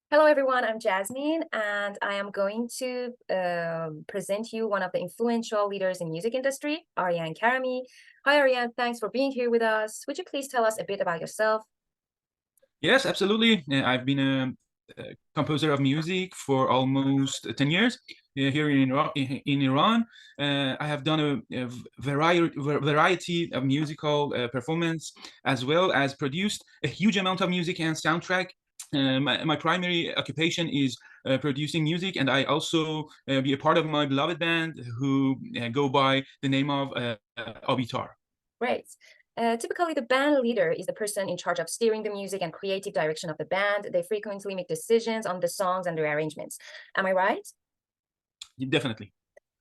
Hello, everyone. I'm Jasmine, and I am going to present you one of the influential leaders in music industry, Aryan Karami. Hi, Aryan. Thanks for being here with us. Would you please tell us a bit about yourself? Yes, absolutely. I've been a composer of music for almost 10 years here in Iran. I have done a variety of musical performance as well as produced a huge amount of music and soundtrack. My primary occupation is producing music, and I also be a part of my beloved band who go by the name of Abitar. Great. Typically, the band leader is the person in charge of steering the music and creative direction of the band. They frequently make decisions on the songs and their arrangements. Am I right? Definitely.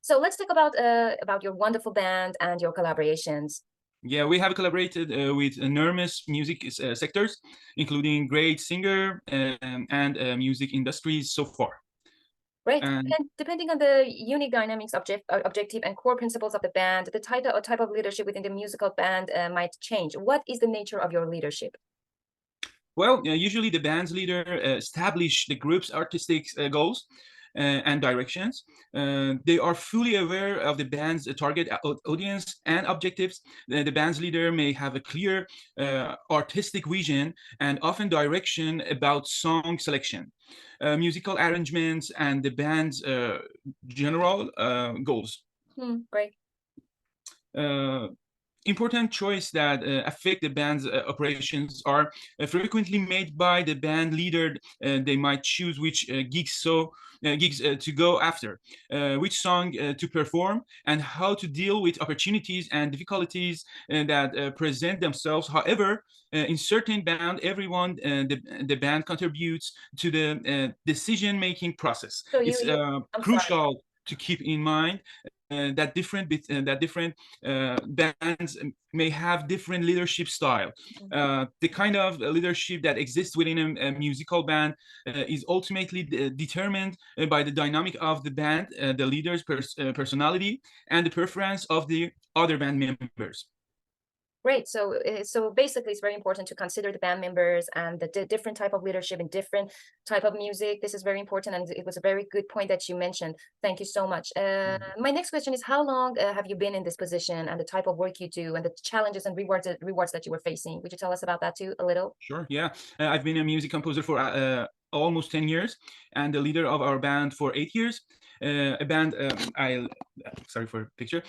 So let's talk about your wonderful band and your collaborations. Yeah, we have collaborated with enormous music sectors, including great singer and music industries so far. Great. And And depending on the unique dynamics, objective, and core principles of the band, the type of leadership within the musical band might change. What is the nature of your leadership? well, usually the band's leader establish the group's artistic goals and directions. They are fully aware of the band's target audience and objectives. The band's leader may have a clear artistic vision and often direction about song selection, musical arrangements, and the band's general goals. Great. Uh, Important choices that affect the band's operations are frequently made by the band leader. They might choose which gigs to go after, which song to perform, and how to deal with opportunities and difficulties that present themselves. However, in certain band, everyone the band contributes to the decision-making process. So It's I'm sorry. crucial to keep in mind that different bands may have different leadership style. The kind of leadership that exists within a musical band is ultimately determined by the dynamic of the band, the leader's personality, and the preference of the other band members. Great. So basically, it's very important to consider the band members and the different type of leadership and different type of music. This is very important, and it was a very good point that you mentioned. Thank you so much. My next question is, how long have you been in this position, and the type of work you do, and the challenges and rewards that you were facing? Would you tell us about that too, a little? Sure, yeah. I've been a music composer for almost 10 years and the leader of our band for 8 years. A band, sorry for the picture.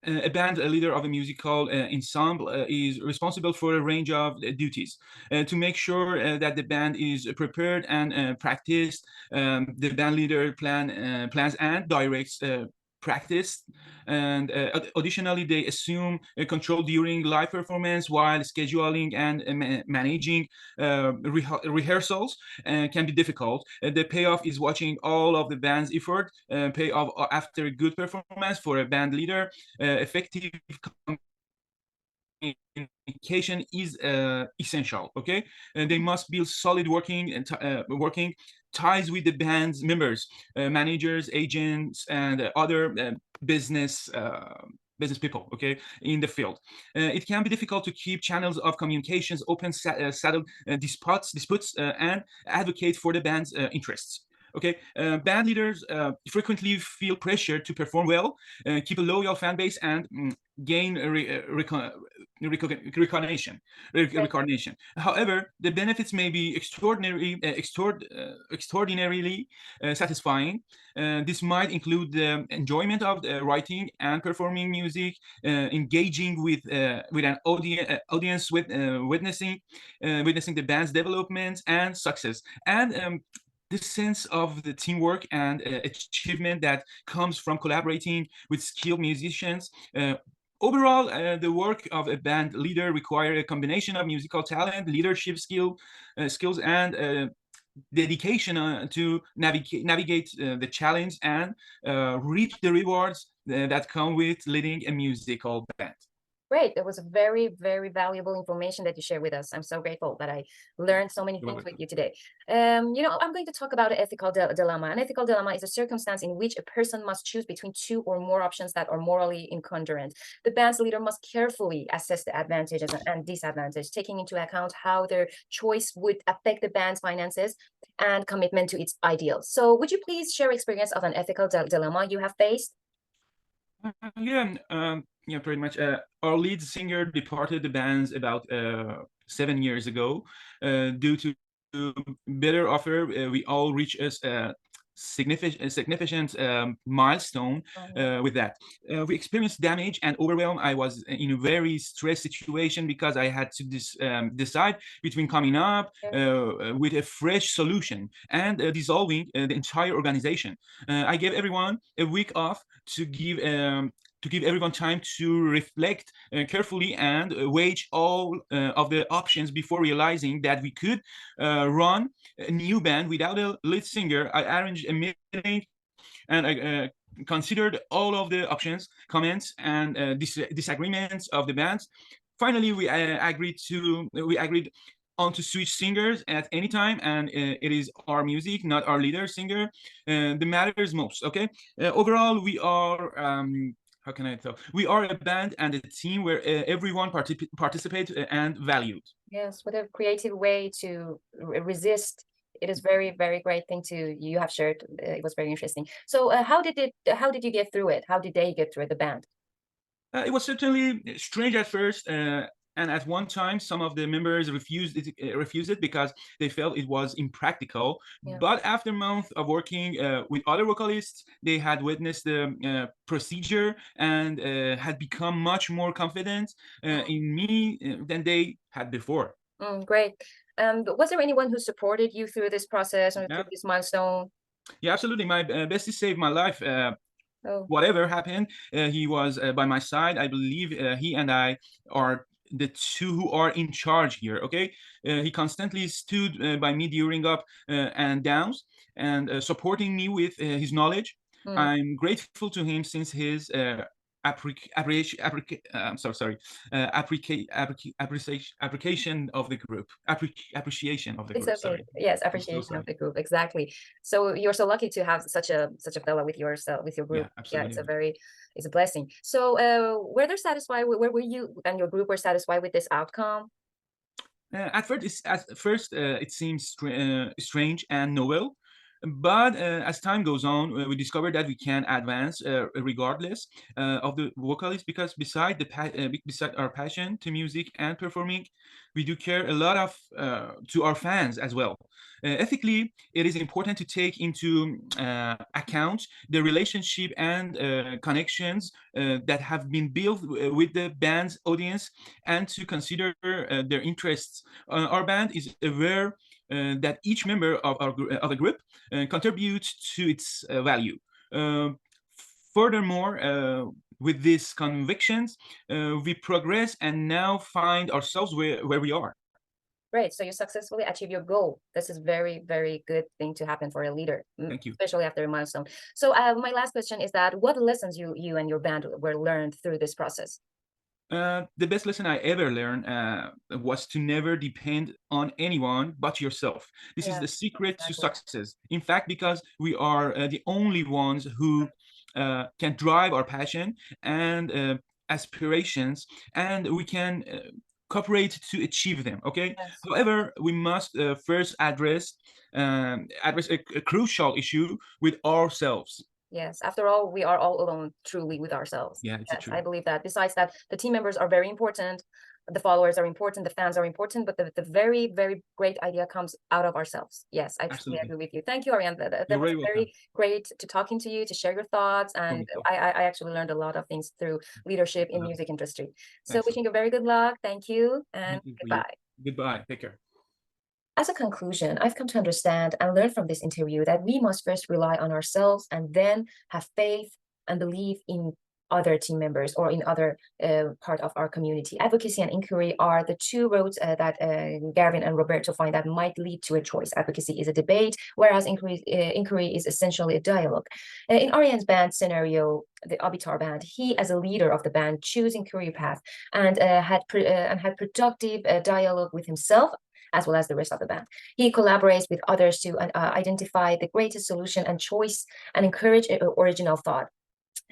A band leader of a musical ensemble is responsible for a range of duties to make sure that the band is prepared and practiced. The band leader plans and directs practice, and additionally they assume control during live performance while scheduling and managing rehearsals can be difficult. The payoff is watching all of the band's effort pay off after a good performance. For a band leader, effective communication is essential. Okay, and they must build solid working ties with the band's members, managers, agents, and other business people, okay, in the field. It can be difficult to keep channels of communications open, settle disputes, and advocate for the band's interests. Okay, band leaders frequently feel pressure to perform well, keep a loyal fan base, and gain recognition. However, the benefits may be extraordinarily satisfying. This might include the enjoyment of writing and performing music, engaging with an audience, with witnessing the band's development and success, and this sense of the teamwork and achievement that comes from collaborating with skilled musicians. Overall, the work of a band leader requires a combination of musical talent, leadership skills, and dedication to navigate the challenge and reap the rewards that come with leading a musical band. Great. That was very, very valuable information that you shared with us. I'm so grateful that I learned so many You're things with welcome. you today. I'm going to talk about an ethical dilemma. An ethical dilemma is a circumstance in which a person must choose between two or more options that are morally incongruent. The band's leader must carefully assess the advantages and disadvantages, taking into account how their choice would affect the band's finances and commitment to its ideals. So, would you please share experience of an ethical dilemma you have faced? Yeah, pretty much. Our lead singer departed the band about 7 years ago. Due to better offer, we all reached a significant milestone with that. We experienced damage and overwhelm. I was in a very stressed situation because I had to decide between coming up with a fresh solution and dissolving the entire organization. I gave everyone a week off to give everyone time to reflect carefully and weigh all of the options before realizing that we could run a new band without a lead singer. I arranged a meeting and I considered all of the options, comments, and disagreements of the bands. Finally, we agreed on to switch singers at any time, and it is our music, not our leader singer, that matters most. Okay, overall, we are. How can I tell? We are a band and a team where everyone participates and valued. Yes, what a creative way to resist. It is very, very great thing to you have shared. It was very interesting. So, how did you get through it? How did they get through it, the band? It was certainly strange at first, and at one time, some of the members refused it because they felt it was impractical. Yeah. But after months of working with other vocalists, they had witnessed the procedure and had become much more confident in me than they had before. Great. But was there anyone who supported you through this process or Yeah, through this milestone? yeah, absolutely. My bestie saved my life. Oh, Whatever happened, he was by my side. I believe he and I are the two who are in charge here. Okay, he constantly stood by me during up and downs and supporting me with his knowledge. mm. I'm grateful to him since his I'm so sorry, appreciation of the group, appreciation of the It's group. okay. Sorry, Yes, I'm so appreciation of sorry. the group. Exactly. So you're so lucky to have such a fella with with your group. Yeah, Yeah, absolutely. it's a blessing. So were they satisfied where were you and your group were satisfied with this outcome? At first, it seems strange and novel, but as time goes on, we discover that we can advance regardless of the vocalist because beside our passion to music and performing, we do care a lot of to our fans as well. Ethically, it is important to take into account the relationship and connections that have been built with the band's audience and to consider their interests. Our band is aware that each member of the group contributes to its value. Um Furthermore, with these convictions, we progress and now find ourselves where we are. Great. So you successfully achieve your goal. This is very, very good thing to happen for a leader, Thank you. especially after a milestone. So my last question is that what lessons you and your band were learned through this process? The best lesson I ever learned was to never depend on anyone but yourself. This is Yeah, the secret to exactly. success. In fact, because we are the only ones who can drive our passion and aspirations, and we can cooperate to achieve them. Okay. Yes. However, we must first address a crucial issue with ourselves. Yes, after all, we are all alone truly with ourselves. Yeah, it's Yes, I true. believe that. Besides that, the team members are very important, the followers are important, the fans are important, but the very, very great idea comes out of ourselves. Yes, I truly Absolutely. agree with you. Thank you, Ariane. That You're was very welcome. very great to talking to you, to share your thoughts, and Wonderful. I actually learned a lot of things through leadership in Uh, music industry. So Excellent. wishing you very good luck. Thank you and Thank you for you. goodbye. Goodbye. Take care. As a conclusion, I've come to understand and learn from this interview that we must first rely on ourselves and then have faith and believe in other team members or in other part of our community. Advocacy and inquiry are the two roads that Gavin and Roberto find that might lead to a choice. Advocacy is a debate, whereas inquiry is essentially a dialogue. In Ariane's band scenario, the Abitar band, he as a leader of the band choosing career path and had productive dialogue with himself as well as the rest of the band. He collaborates with others to identify the greatest solution and choice and encourage original thought.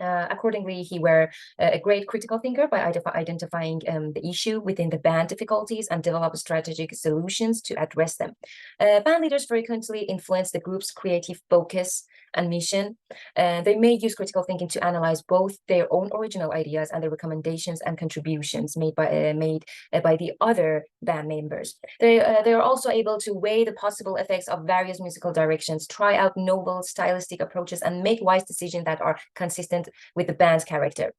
Accordingly, he were a great critical thinker by identifying the issue within the band difficulties and develop strategic solutions to address them. Band leaders frequently influence the group's creative focus and mission. They may use critical thinking to analyze both their own original ideas and the recommendations and contributions made by the other band members. They are also able to weigh the possible effects of various musical directions, try out novel stylistic approaches, and make wise decisions that are consistent with the band's character.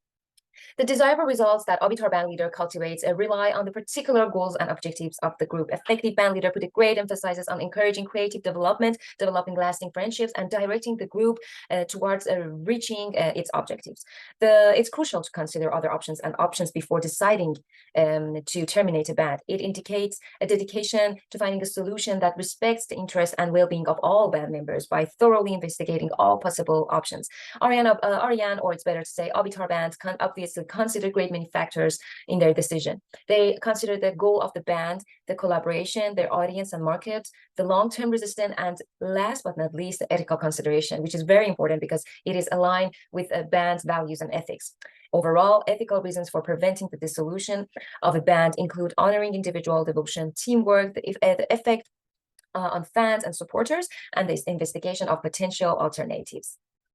The desirable results that Abitar band leader cultivates rely on the particular goals and objectives of the group. Effective band leader put a great emphasis on encouraging creative development, developing lasting friendships, and directing the group towards reaching its objectives. It's crucial to consider other options before deciding to terminate a band. It indicates a dedication to finding a solution that respects the interests and well-being of all band members by thoroughly investigating all possible options. Ariane, or it's better to say Abitar band, obviously consider great many factors in their decision. They consider the goal of the band, the collaboration, their audience and market, the long-term resistance, and last but not least, the ethical consideration, which is very important because it is aligned with a band's values and ethics. Overall, ethical reasons for preventing the dissolution of a band include honoring individual devotion, teamwork, the effect on fans and supporters, and this investigation of potential alternatives.